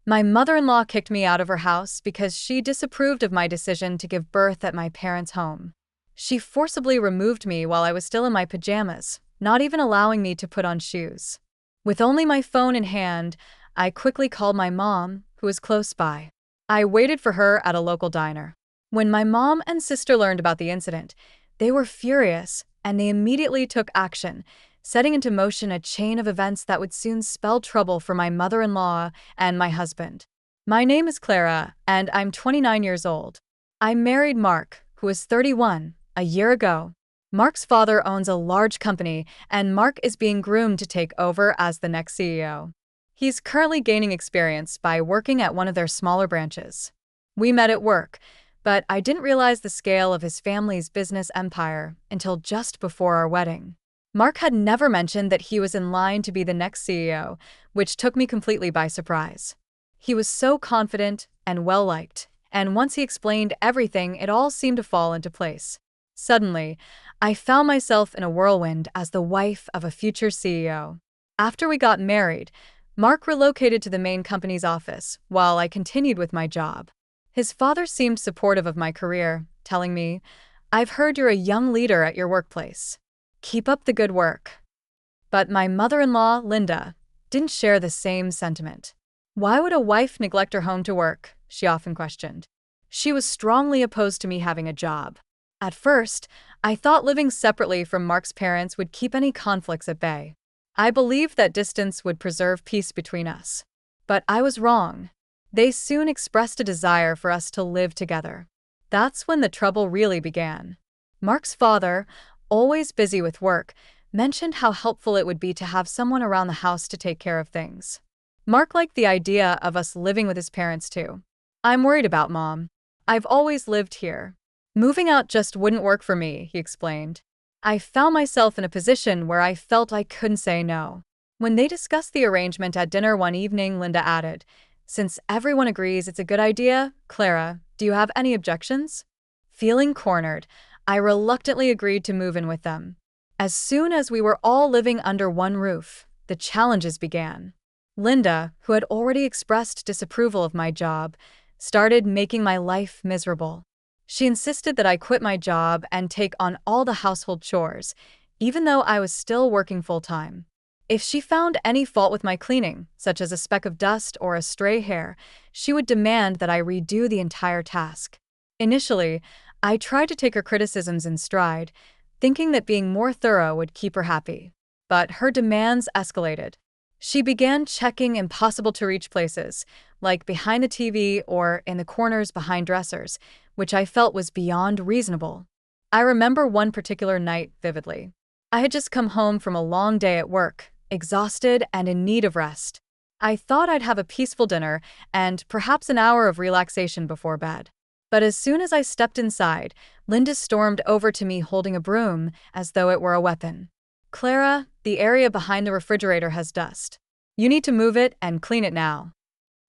My mother-in-law kicked me out of her house because she disapproved of my decision to give birth at my parents' home. She forcibly removed me while I was still in my pajamas, not even allowing me to put on shoes. With only my phone in hand, I quickly called my mom, who was close by. I waited for her at a local diner. When my mom and sister learned about the incident, they were furious, and they immediately took action, setting into motion a chain of events that would soon spell trouble for my mother-in-law and my husband. My name is Clara, and I'm 29 years old. I married Mark, who is 31, a year ago. Mark's father owns a large company, and Mark is being groomed to take over as the next CEO. He's currently gaining experience by working at one of their smaller branches. We met at work, but I didn't realize the scale of his family's business empire until just before our wedding. Mark had never mentioned that he was in line to be the next CEO, which took me completely by surprise. He was so confident and well-liked, and once he explained everything, it all seemed to fall into place. Suddenly, I found myself in a whirlwind as the wife of a future CEO. After we got married, Mark relocated to the main company's office, while I continued with my job. His father seemed supportive of my career, telling me, "I've heard you're a young leader at your workplace. Keep up the good work." But my mother-in-law, Linda, didn't share the same sentiment. Why would a wife neglect her home to work? She often questioned. She was strongly opposed to me having a job. At first, I thought living separately from Mark's parents would keep any conflicts at bay. I believed that distance would preserve peace between us. But I was wrong. They soon expressed a desire for us to live together. That's when the trouble really began. Mark's father, always busy with work, mentioned how helpful it would be to have someone around the house to take care of things. Mark liked the idea of us living with his parents too. "I'm worried about Mom. I've always lived here. Moving out just wouldn't work for me," he explained. I found myself in a position where I felt I couldn't say no. When they discussed the arrangement at dinner one evening, Linda added, "Since everyone agrees it's a good idea, Clara, do you have any objections?" Feeling cornered, I reluctantly agreed to move in with them. As soon as we were all living under one roof, the challenges began. Linda, who had already expressed disapproval of my job, started making my life miserable. She insisted that I quit my job and take on all the household chores, even though I was still working full-time. If she found any fault with my cleaning, such as a speck of dust or a stray hair, she would demand that I redo the entire task. Initially, I tried to take her criticisms in stride, thinking that being more thorough would keep her happy. But her demands escalated. She began checking impossible-to-reach places, like behind the TV or in the corners behind dressers, which I felt was beyond reasonable. I remember one particular night vividly. I had just come home from a long day at work, exhausted and in need of rest. I thought I'd have a peaceful dinner and perhaps an hour of relaxation before bed. But as soon as I stepped inside, Linda stormed over to me holding a broom as though it were a weapon. "Clara, the area behind the refrigerator has dust. You need to move it and clean it now."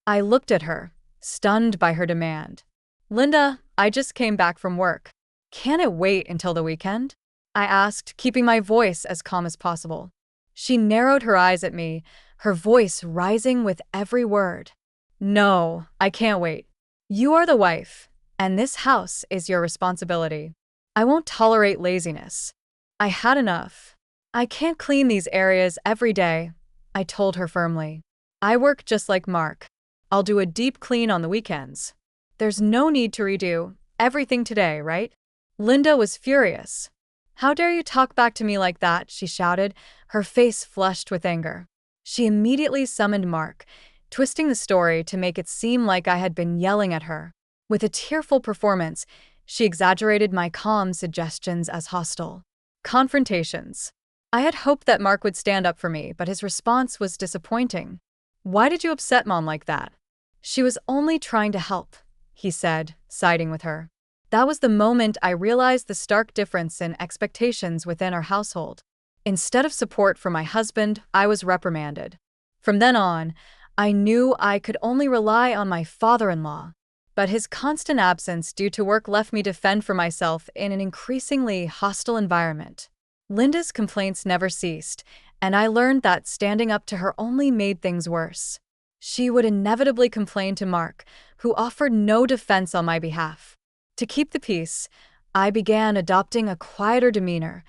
I looked at her, stunned by her demand. "Linda, I just came back from work. Can't it wait until the weekend?" I asked, keeping my voice as calm as possible. She narrowed her eyes at me, her voice rising with every word. "No, I can't wait. You are the wife, and this house is your responsibility. I won't tolerate laziness. I had enough. I can't clean these areas every day," I told her firmly. "I work just like Mark. I'll do a deep clean on the weekends. There's no need to redo everything today, right?" Linda was furious. "How dare you talk back to me like that?" she shouted, her face flushed with anger. She immediately summoned Mark, twisting the story to make it seem like I had been yelling at her. With a tearful performance, she exaggerated my calm suggestions as hostile confrontations. I had hoped that Mark would stand up for me, but his response was disappointing. "Why did you upset Mom like that?" "She was only trying to help," he said, siding with her. That was the moment I realized the stark difference in expectations within our household. Instead of support from my husband, I was reprimanded. From then on, I knew I could only rely on my father-in-law. But his constant absence due to work left me to fend for myself in an increasingly hostile environment. Linda's complaints never ceased, and I learned that standing up to her only made things worse. she would inevitably complain to Mark, who offered no defense on my behalf. To keep the peace, I began adopting a quieter demeanor,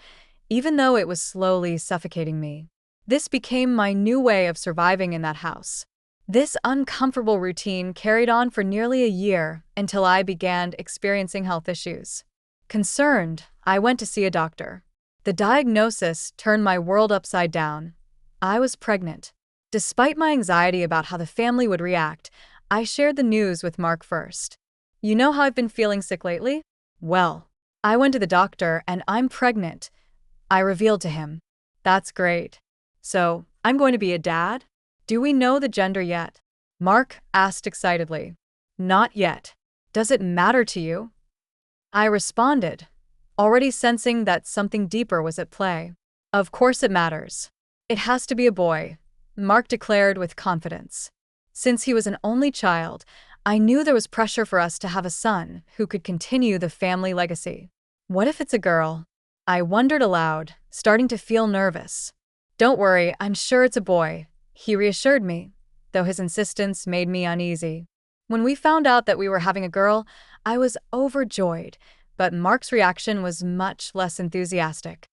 even though it was slowly suffocating me. This became my new way of surviving in that house. This uncomfortable routine carried on for nearly a year until I began experiencing health issues. Concerned, I went to see a doctor. The diagnosis turned my world upside down. I was pregnant. Despite my anxiety about how the family would react, I shared the news with Mark first. "You know how I've been feeling sick lately? Well, I went to the doctor and I'm pregnant," I revealed to him. "That's great. So, I'm going to be a dad? Do we know the gender yet?" Mark asked excitedly. "Not yet. Does it matter to you?" I responded, already sensing that something deeper was at play. "Of course it matters. It has to be a boy," Mark declared with confidence. Since he was an only child, I knew there was pressure for us to have a son who could continue the family legacy. "What if it's a girl?" I wondered aloud, starting to feel nervous. "Don't worry, I'm sure it's a boy," he reassured me, though his insistence made me uneasy. When we found out that we were having a girl, I was overjoyed, but Mark's reaction was much less enthusiastic.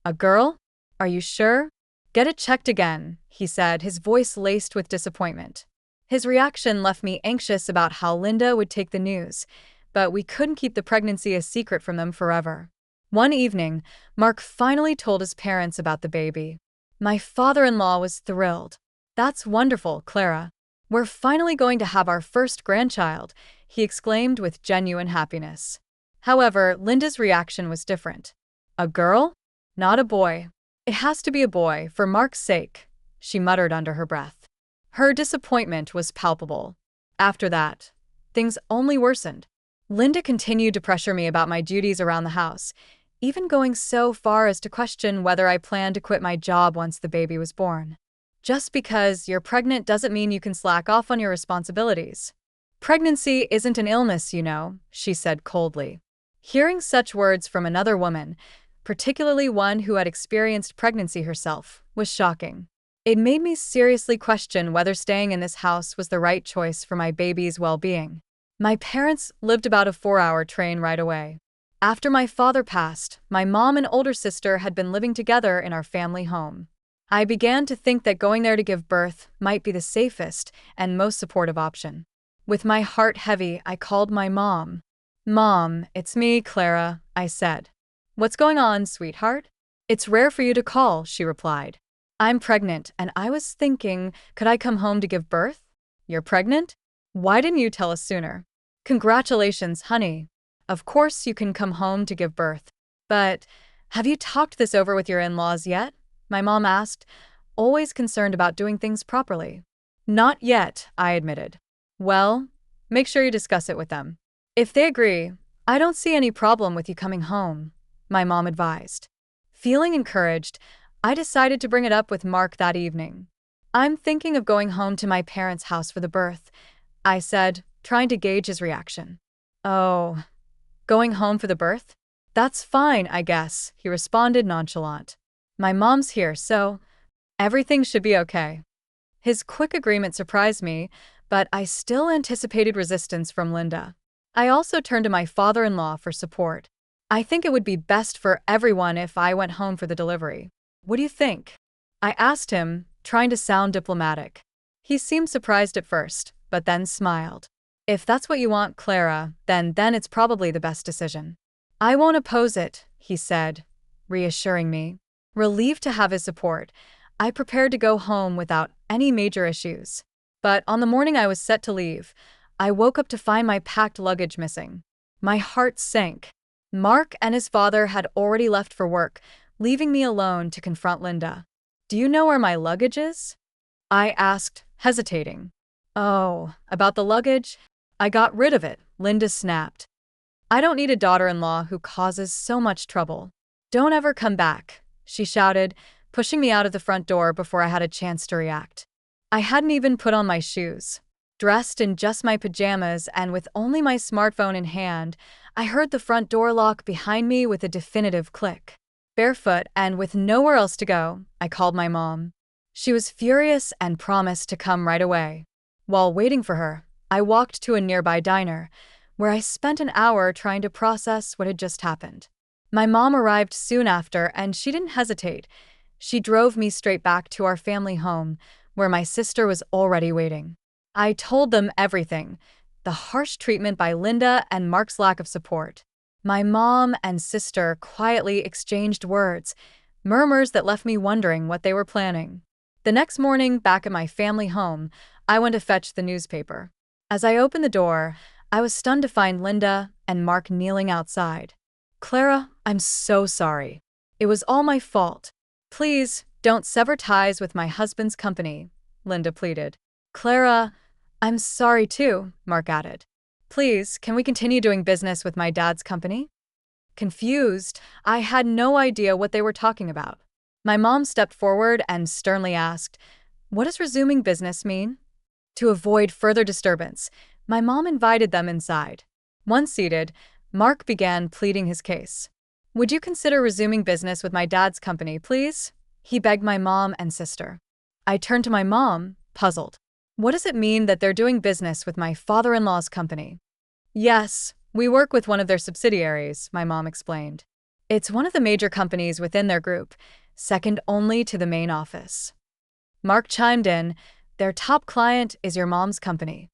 "A girl? Are you sure? Get it checked again," he said, his voice laced with disappointment. His reaction left me anxious about how Linda would take the news, but we couldn't keep the pregnancy a secret from them forever. One evening, Mark finally told his parents about the baby. My father-in-law was thrilled. "That's wonderful, Clara. We're finally going to have our first grandchild," he exclaimed with genuine happiness. However, Linda's reaction was different. "A girl? Not a boy. It has to be a boy, for Mark's sake," she muttered under her breath. Her disappointment was palpable. After that, things only worsened. Linda continued to pressure me about my duties around the house, even going so far as to question whether I planned to quit my job once the baby was born. "Just because you're pregnant doesn't mean you can slack off on your responsibilities. Pregnancy isn't an illness, you know," she said coldly. Hearing such words from another woman, particularly one who had experienced pregnancy herself, was shocking. It made me seriously question whether staying in this house was the right choice for my baby's well-being. My parents lived about a 4-hour train ride away. After my father passed, my mom and older sister had been living together in our family home. I began to think that going there to give birth might be the safest and most supportive option. With my heart heavy, I called my mom. "Mom, it's me, Clara," I said. "What's going on, sweetheart?" "It's rare for you to call," she replied. "I'm pregnant, and I was thinking, could I come home to give birth?" "You're pregnant? Why didn't you tell us sooner?" "Congratulations, honey. Of course you can come home to give birth. But have you talked this over with your in-laws yet?" my mom asked, always concerned about doing things properly. "Not yet," I admitted. "Well, make sure you discuss it with them. If they agree, I don't see any problem with you coming home," my mom advised. Feeling encouraged, I decided to bring it up with Mark that evening. "I'm thinking of going home to my parents' house for the birth," I said, trying to gauge his reaction. "Oh, going home for the birth? That's fine, I guess," he responded nonchalant. "My mom's here, so everything should be okay." His quick agreement surprised me, but I still anticipated resistance from Linda. I also turned to my father-in-law for support. "I think it would be best for everyone if I went home for the delivery. What do you think?" I asked him, trying to sound diplomatic. He seemed surprised at first, but then smiled. "If that's what you want, Clara, then it's probably the best decision." "I won't oppose it," he said, reassuring me. Relieved to have his support, I prepared to go home without any major issues. But on the morning I was set to leave, I woke up to find my packed luggage missing. My heart sank. Mark and his father had already left for work, leaving me alone to confront Linda. "Do you know where my luggage is?" I asked, hesitating. "Oh, about the luggage? I got rid of it," Linda snapped. "I don't need a daughter-in-law who causes so much trouble. Don't ever come back," she shouted, pushing me out of the front door before I had a chance to react. I hadn't even put on my shoes. Dressed in just my pajamas and with only my smartphone in hand, I heard the front door lock behind me with a definitive click. Barefoot and with nowhere else to go, I called my mom. She was furious and promised to come right away. While waiting for her, I walked to a nearby diner, where I spent an hour trying to process what had just happened. My mom arrived soon after, and she didn't hesitate. She drove me straight back to our family home, where my sister was already waiting. I told them everything: the harsh treatment by Linda and Mark's lack of support. My mom and sister quietly exchanged words, murmurs that left me wondering what they were planning. The next morning, back at my family home, I went to fetch the newspaper. As I opened the door, I was stunned to find Linda and Mark kneeling outside. "Clara, I'm so sorry. It was all my fault. Please, don't sever ties with my husband's company," Linda pleaded. "Clara, I'm sorry too," Mark added. "Please, can we continue doing business with my dad's company?" Confused, I had no idea what they were talking about. My mom stepped forward and sternly asked, "What does resuming business mean?" To avoid further disturbance, my mom invited them inside. Once seated, Mark began pleading his case. "Would you consider resuming business with my dad's company, please?" he begged my mom and sister. I turned to my mom, puzzled. "What does it mean that they're doing business with my father-in-law's company?" "Yes, we work with one of their subsidiaries," my mom explained. "It's one of the major companies within their group, second only to the main office." Mark chimed in, "Their top client is your mom's company."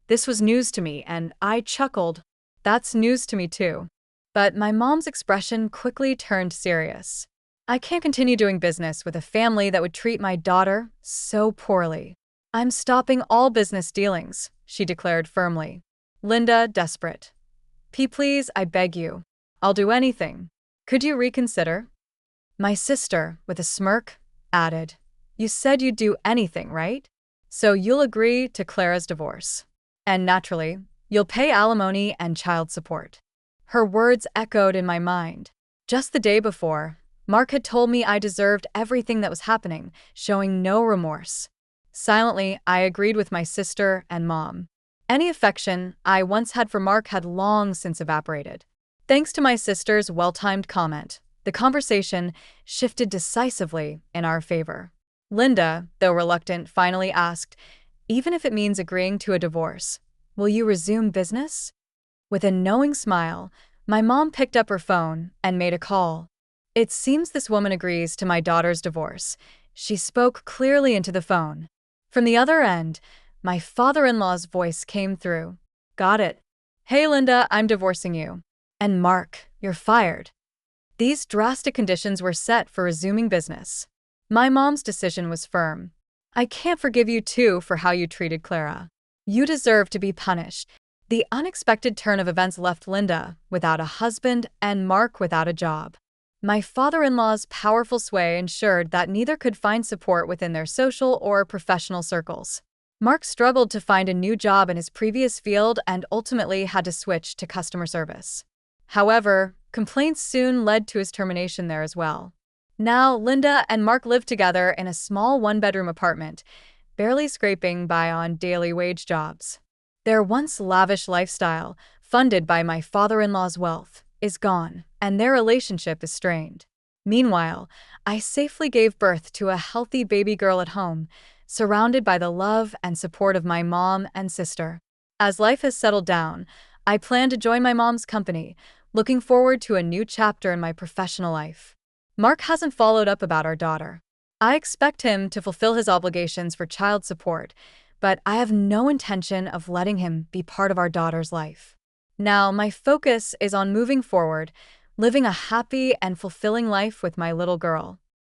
This was news to me, and I chuckled. That's news to me too. But my mom's expression quickly turned serious. "I can't continue doing business with a family that would treat my daughter so poorly. I'm stopping all business dealings," she declared firmly. Linda, desperate. Please, I beg you. I'll do anything. Could you reconsider?" My sister, with a smirk, added, "You said you'd do anything, right? So you'll agree to Clara's divorce. And naturally, you'll pay alimony and child support." Her words echoed in my mind. Just the day before, Mark had told me I deserved everything that was happening, showing no remorse. Silently, I agreed with my sister and mom. Any affection I once had for Mark had long since evaporated. Thanks to my sister's well-timed comment, the conversation shifted decisively in our favor. Linda, though reluctant, finally asked, "Even if it means agreeing to a divorce, will you resume business?" With a knowing smile, my mom picked up her phone and made a call. "It seems this woman agrees to my daughter's divorce," she spoke clearly into the phone. From the other end, my father-in-law's voice came through. "Got it. Hey Linda, I'm divorcing you. And Mark, you're fired." These drastic conditions were set for resuming business. My mom's decision was firm. "I can't forgive you too for how you treated Clara. You deserve to be punished." The unexpected turn of events left Linda without a husband and Mark without a job. My father-in-law's powerful sway ensured that neither could find support within their social or professional circles. Mark struggled to find a new job in his previous field and ultimately had to switch to customer service. However, complaints soon led to his termination there as well. Now, Linda and Mark lived together in a small one-bedroom apartment, barely scraping by on daily wage jobs. Their once lavish lifestyle, funded by my father-in-law's wealth, is gone, and their relationship is strained. Meanwhile, I safely gave birth to a healthy baby girl at home, surrounded by the love and support of my mom and sister. As life has settled down, I plan to join my mom's company, looking forward to a new chapter in my professional life. Mark hasn't followed up about our daughter. I expect him to fulfill his obligations for child support, but I have no intention of letting him be part of our daughter's life. Now, my focus is on moving forward, living a happy and fulfilling life with my little girl.